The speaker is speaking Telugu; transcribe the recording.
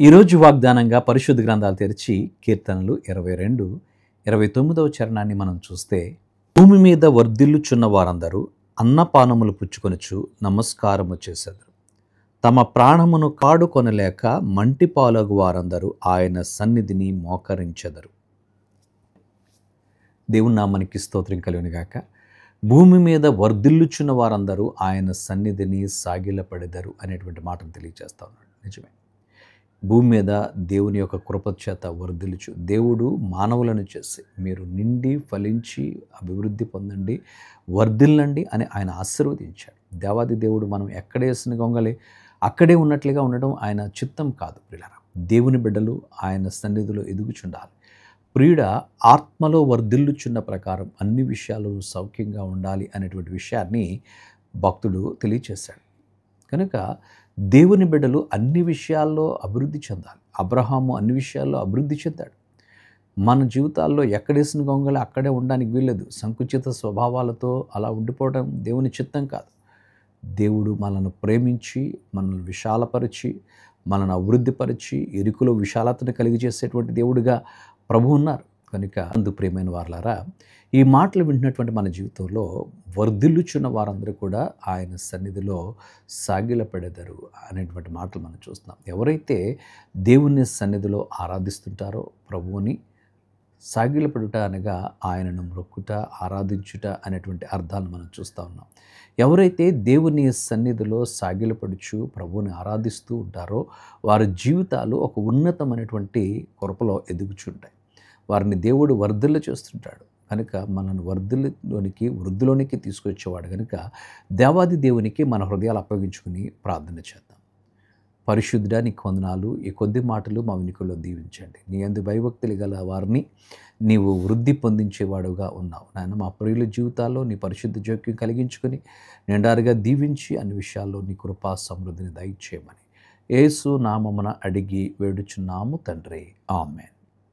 ఈరోజు వాగ్దానంగా పరిశుద్ధ గ్రంథాలు తెరిచి కీర్తనలు 22, 29వ చరణాన్ని మనం చూస్తే, భూమి మీద వర్ధిల్లుచున్న వారందరూ అన్నపానములు పుచ్చుకొనుచు నమస్కారము చేసెదరు. తమ ప్రాణమును కాడుకొనలేక మంటిపాలగు వారందరూ ఆయన సన్నిధిని మోకరించెదరు. దేవుని నామానికి స్తోత్రం కలుగునుగాక. భూమి మీద వర్ధిల్లుచున్న వారందరూ ఆయన సన్నిధిని సాగిలపడెదరు అనేటువంటి మాటను తెలియజేస్తా ఉన్నాడు. నిజమే, భూమి మీద దేవుని యొక్క కృప చేత వర్ధిల్లుచు దేవుడు మానవులను చేసి మీరు నిండి ఫలించి అభివృద్ధి పొందండి, వర్ధిల్లండి అని ఆయన ఆశీర్వదించాడు. దేవాది దేవుడు మనం ఎక్కడేసిన గొంగలి అక్కడే ఉన్నట్లుగా ఉండడం ఆయన చిత్తం కాదు. ప్రియులారా, దేవుని బిడ్డలు ఆయన సన్నిధిలో ఎదుగుచుండాలి. ప్రియుడ ఆత్మలో వర్ధిల్లుచున్న ప్రకారం అన్ని విషయాలు సౌఖ్యంగా ఉండాలి అనేటువంటి విషయాన్ని భక్తుడు తెలియచేశాడు. కనుక దేవుని బిడ్డలు అన్ని విషయాల్లో అభివృద్ధి చెందాలి. అబ్రహాము అన్ని విషయాల్లో అభివృద్ధి చెందాడు. మన జీవితాల్లో ఎక్కడేసిన గొంగళి అక్కడే ఉండడానికి వీల్లేదు. సంకుచిత స్వభావాలతో అలా ఉండిపోవడం దేవుని చిత్తం కాదు. దేవుడు మనల్ని ప్రేమించి, మనల్ని విశాలపరిచి, మనల్ని అభివృద్ధిపరిచి, ఎరుకలో విశాలతను కలిగజేసేటువంటి దేవుడిగా ప్రభు ఉన్నారు. కనుక అందు ప్రియమైన వారలారా, ఈ మాటలు వింటున్నటువంటి మన జీవితంలో వర్ధిల్లుచున్న వారందరూ కూడా ఆయన సన్నిధిలో సాగిలపడెదరు అనేటువంటి మాటలు మనం చూస్తున్నాం. ఎవరైతే దేవుని సన్నిధిలో ఆరాధిస్తుంటారో, ప్రభువుని సాగిలపడుట అనగా ఆయనను మొక్కుట, ఆరాధించుట అనేటువంటి అర్థాలను మనం చూస్తూ ఉన్నాం. ఎవరైతే దేవుని సన్నిధిలో సాగిలపడుచు ప్రభువుని ఆరాధిస్తూ ఉంటారో వారి జీవితాలు ఒక ఉన్నతమైనటువంటి కృపలో ఎదుగుచుంటాయి. వారిని దేవుడు వర్ధిల్ల చేస్తుంటాడు. కనుక మనల్ని వృద్ధిలోనికి తీసుకొచ్చేవాడు కనుక దేవాది దేవునికి మన హృదయాలు అప్పగించుకుని ప్రార్థన చేద్దాం. పరిశుద్ధుడా, నీకు వందనాలు. ఈ కొద్ది మాటలు మా వినికిలో దీవించండి. నీ యందు భయభక్తులు గల వారిని నీవు వృద్ధి పొందించేవాడుగా ఉన్నావు నాయన. మా ప్రియుల జీవితాల్లో నీ పరిశుద్ధ జోక్యం కలిగించుకొని నిండారుగా దీవించి అన్ని విషయాల్లో నీ కృపా సమృద్ధిని దయచేయమని యేసు నామమున అడిగి వేడుచున్నాము తండ్రి. ఆమేన్.